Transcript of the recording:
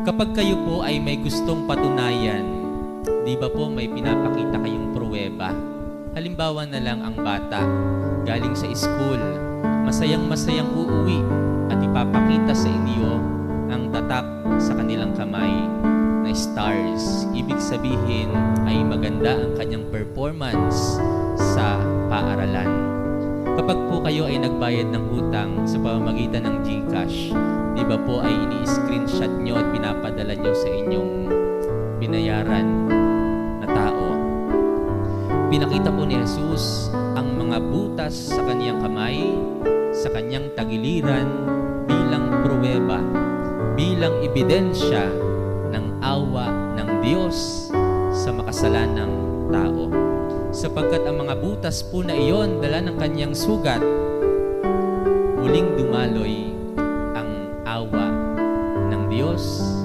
Kapag kayo po ay may gustong patunayan, di ba po may pinapakita kayong pruweba? Halimbawa na lang ang bata, galing sa school, masayang-masayang uuwi at ipapakita sa inyo ang tatak sa kanilang kamay na stars. Ibig sabihin ay maganda ang kanyang performance sa paaralan. Kapag po kayo ay nagbayad ng utang sa pamamagitan ng GCash, di ba po ay ini-screenshot nyo at pinapadala nyo sa inyong binayaran na tao. Pinakita po ni Jesus ang mga butas sa kaniyang kamay, sa kaniyang tagiliran bilang pruweba, bilang ebidensya ng awa ng Diyos sa makasalanang tao. Sapagkat ang mga butas po na iyon, dala ng kaniyang sugat, muling dumaloy ang awa ng Diyos